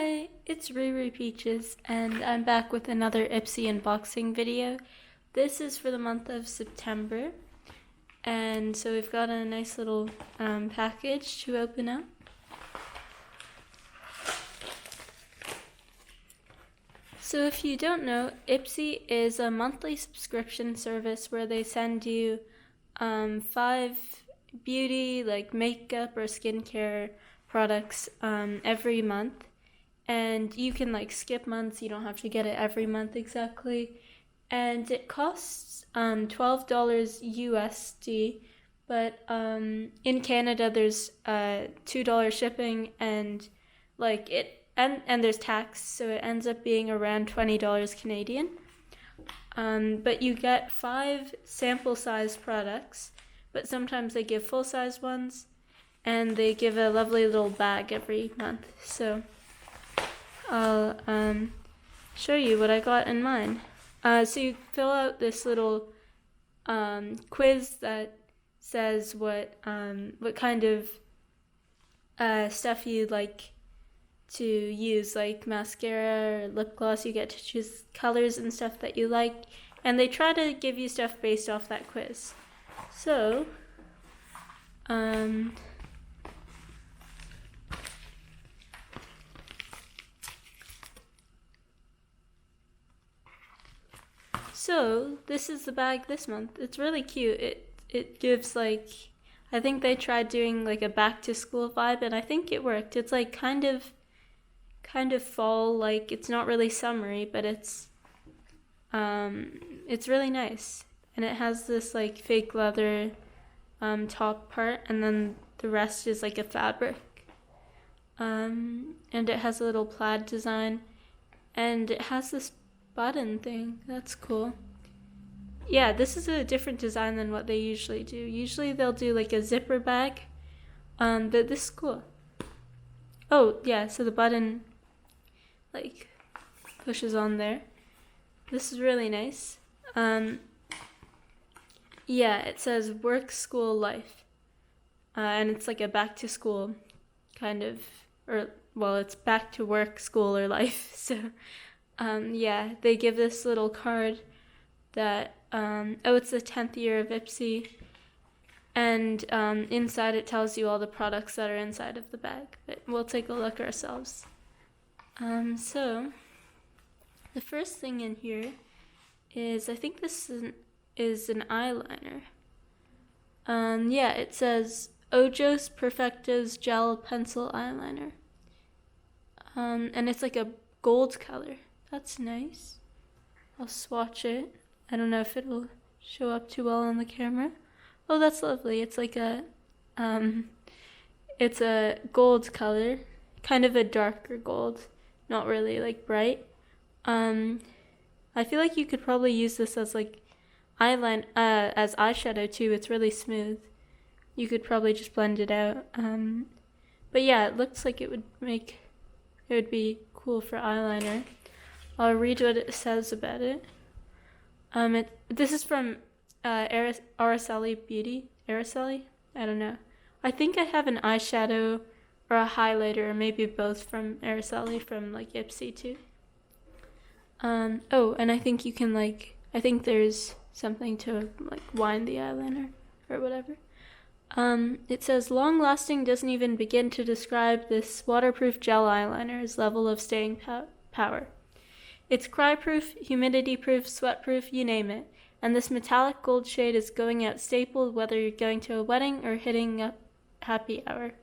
Hi, it's Riri Peaches, and I'm back with another Ipsy unboxing video. This is for the month of September, and so we've got a nice little package to open up. So if you don't know, Ipsy is a monthly subscription service where they send you 5 beauty, like makeup or skincare products every month, and you can like skip months. You don't have to get it every month exactly, and it costs $12 USD, but in Canada there's $2 shipping, and like it and there's tax, so it ends up being around $20 Canadian. But you get 5 sample size products, but sometimes they give full size ones, and they give a lovely little bag every month. So I'll show you what I got in mine. So you fill out this little quiz that says what kind of stuff you'd like to use, like mascara or lip gloss. You get to choose colors and stuff that you like, and they try to give you stuff based off that quiz. So So this is the bag this month. It's really cute. It gives like, I think they tried doing like a back to school vibe, and I think it worked. It's like kind of fall, like it's not really summery, but it's really nice. And it has this like fake leather top part, and then the rest is like a fabric. And it has a little plaid design, and it has this button thing. That's cool. Yeah, this is a different design than what they usually do. Usually they'll do like a zipper bag, but this is cool. Oh yeah, so the button like pushes on there. This is really nice. Yeah, it says work, school, life, and it's like a back to school kind of, or well, it's back to work, school, or life. So yeah, they give this little card that, it's the 10th year of Ipsy, and inside it tells you all the products that are inside of the bag, but we'll take a look ourselves. So the first thing in here is, I think this is an eyeliner. Yeah, it says Ojos Perfectos Gel Pencil Eyeliner, and it's like a gold color. That's nice. I'll swatch it. I don't know if it'll show up too well on the camera. Oh, that's lovely. It's like it's a gold color, kind of a darker gold, not really like bright. I feel like you could probably use this as like as eyeshadow too. It's really smooth. You could probably just blend it out. But yeah, it looks like it would be cool for eyeliner. I'll read what it says about it. This is from Araceli Beauty. Araceli? I don't know. I think I have an eyeshadow or a highlighter, or maybe both, from Araceli from like Ipsy too. Oh, and I think you can I think there's something to like wind the eyeliner or whatever. It says, long-lasting doesn't even begin to describe this waterproof gel eyeliner's level of staying power. It's cry-proof, humidity-proof, sweat-proof, you name it. And this metallic gold shade is going out stapled whether you're going to a wedding or hitting up happy hour.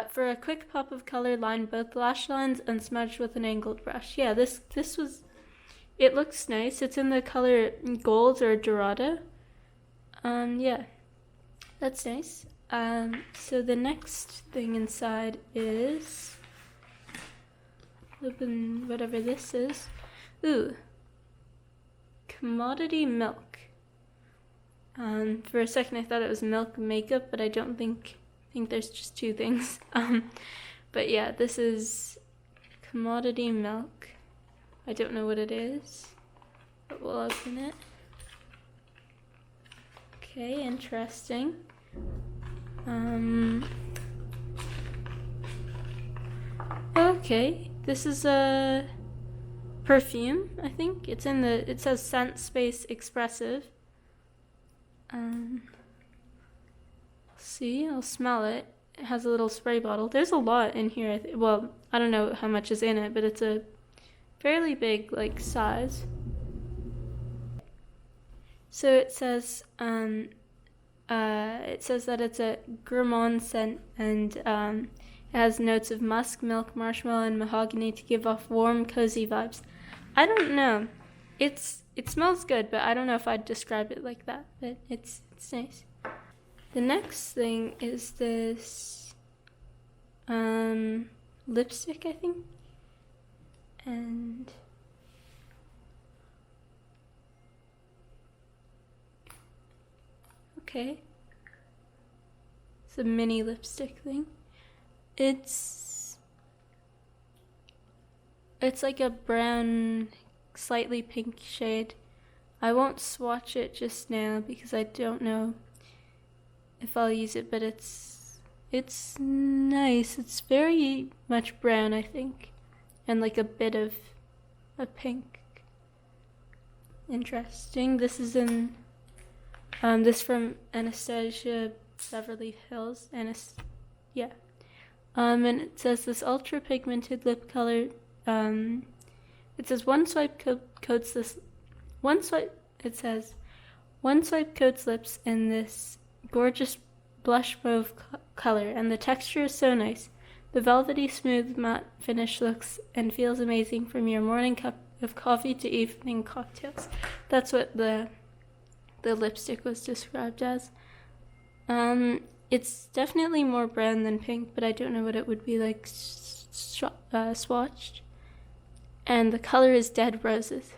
For a quick pop of color, line both lash lines and smudge with an angled brush. Yeah, it looks nice. It's in the color gold or dorado. Yeah, that's nice. So the next thing inside is, open whatever this is. Ooh, commodity milk. For a second I thought it was milk makeup, but I don't think there's just 2 things. But yeah, this is commodity milk. I don't know what it is, but we'll open it. Okay, interesting. Okay, This is a perfume, I think. It says Scent Space Expressive. See, I'll smell it. It has a little spray bottle. There's a lot in here. Well, I don't know how much is in it, but it's a fairly big, like, size. So it says that it's a gourmand scent, and it has notes of musk, milk, marshmallow, and mahogany to give off warm, cozy vibes. I don't know. It smells good, but I don't know if I'd describe it like that. But it's nice. The next thing is this lipstick, I think, and okay, it's a mini lipstick thing. It's like a brown, slightly pink shade. I won't swatch it just now because I don't know if I'll use it, but it's nice. It's very much brown, I think, and like a bit of a pink. Interesting. This is in this from Anastasia Beverly Hills. And it says this ultra pigmented lip color. It says one swipe coats this. It says one swipe coats lips in this gorgeous blush mauve color, and the texture is so nice. The velvety, smooth, matte finish looks and feels amazing from your morning cup of coffee to evening cocktails. That's what the lipstick was described as. It's definitely more brown than pink, but I don't know what it would be like swatched. And the color is Dead Roses.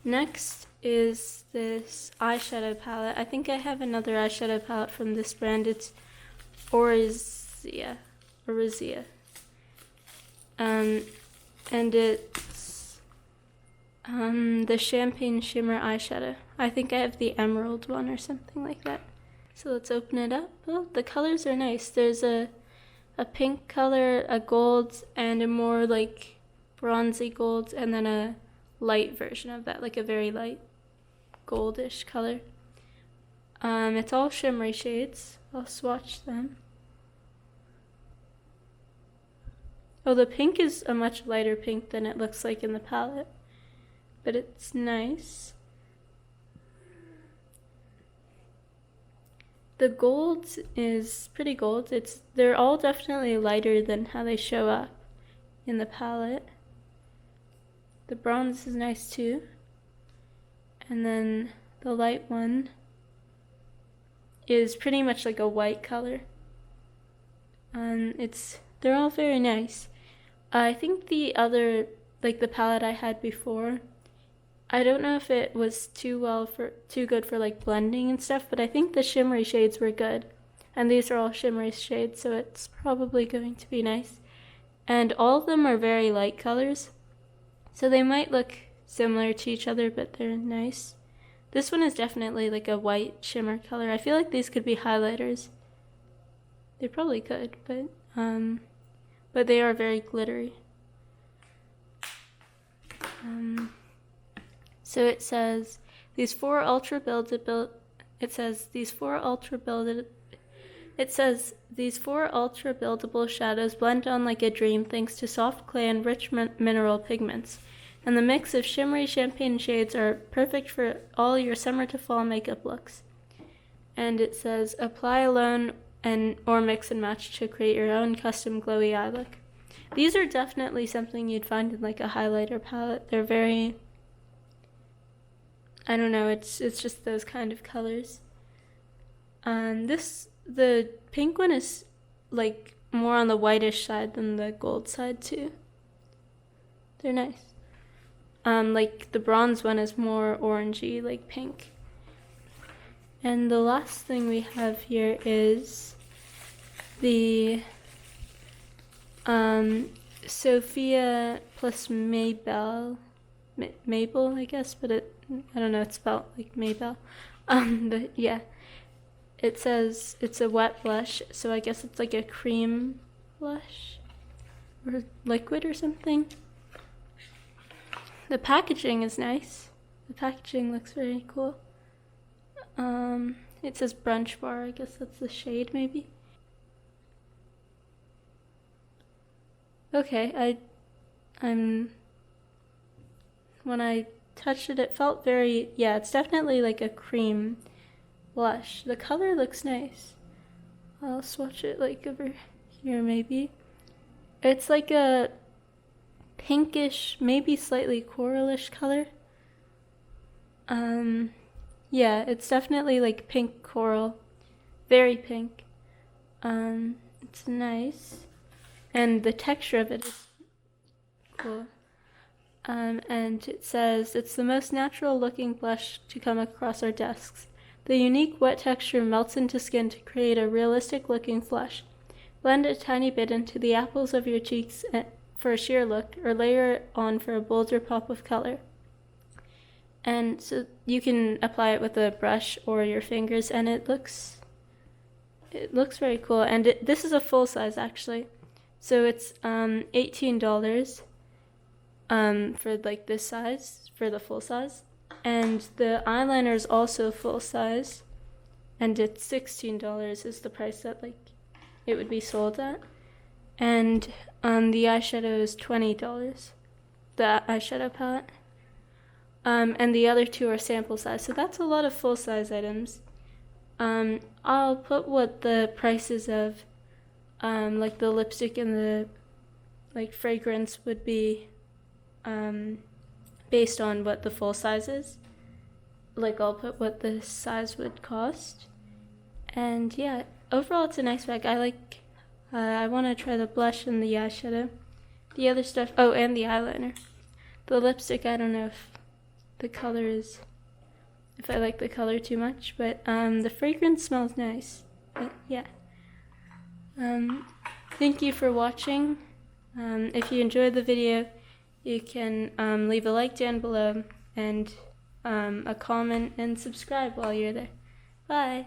Next is this eyeshadow palette. I think I have another eyeshadow palette from this brand. It's Orizia. And it's the Champagne Shimmer eyeshadow. I think I have the emerald one or something like that. So let's open it up. Oh, the colors are nice. There's a pink color, a gold, and a more like bronzy gold, and then a light version of that, like a very light goldish color. It's all shimmery shades. I'll swatch them. Oh, the pink is a much lighter pink than it looks like in the palette, but it's nice. The gold is pretty gold. They're all definitely lighter than how they show up in the palette. The bronze is nice too. And then the light one is pretty much like a white color. They're all very nice. I think the other, like the palette I had before, I don't know if it was too good for like blending and stuff, but I think the shimmery shades were good. And these are all shimmery shades, so it's probably going to be nice. And all of them are very light colors, so they might look similar to each other, but they're nice. This one is definitely like a white shimmer color. I feel like these could be highlighters. They probably could, but they are very glittery. So it says these four ultra buildable shadows blend on like a dream thanks to soft clay and rich mineral pigments. And the mix of shimmery champagne shades are perfect for all your summer to fall makeup looks. And it says apply alone or mix and match to create your own custom glowy eye look. These are definitely something you'd find in like a highlighter palette. They're very, I don't know, it's just those kind of colors. The pink one is like more on the whitish side than the gold side too. They're nice. Like the bronze one is more orangey, like pink. And the last thing we have here is the Sophia plus Mabel, I guess, but I don't know, it's spelled like Maybell. But yeah, it says it's a wet blush, so I guess it's like a cream blush. or liquid or something. The packaging is nice. The packaging looks very cool. It says brunch bar. I guess that's the shade, maybe. Okay, when I touched it, it felt very, yeah, it's definitely like a cream blush. The color looks nice. I'll swatch it like over here, maybe. It's like a pinkish, maybe slightly coralish color. Yeah, it's definitely like pink coral. Very pink. It's nice. And the texture of it is cool. And it says, it's the most natural looking blush to come across our desks. The unique wet texture melts into skin to create a realistic looking flush. Blend a tiny bit into the apples of your cheeks for a sheer look, or layer it on for a bolder pop of color. And so you can apply it with a brush or your fingers, and it looks very cool. And this is a full size, actually. So it's $18 for like this size, for the full size. And the eyeliner is also full size, and it's $16 is the price that like it would be sold at. And the eyeshadow is $20, the eyeshadow palette. And the other two are sample size, so that's a lot of full size items. I'll put what the prices of like the lipstick and the like fragrance would be based on what the full size is. Like I'll put what the size would cost. And yeah, overall it's a nice bag. I want to try the blush and the eyeshadow. The other stuff, oh, and the eyeliner. The lipstick, I don't know if I like the color too much, but the fragrance smells nice. But yeah. Thank you for watching. If you enjoyed the video, you can leave a like down below and a comment and subscribe while you're there. Bye.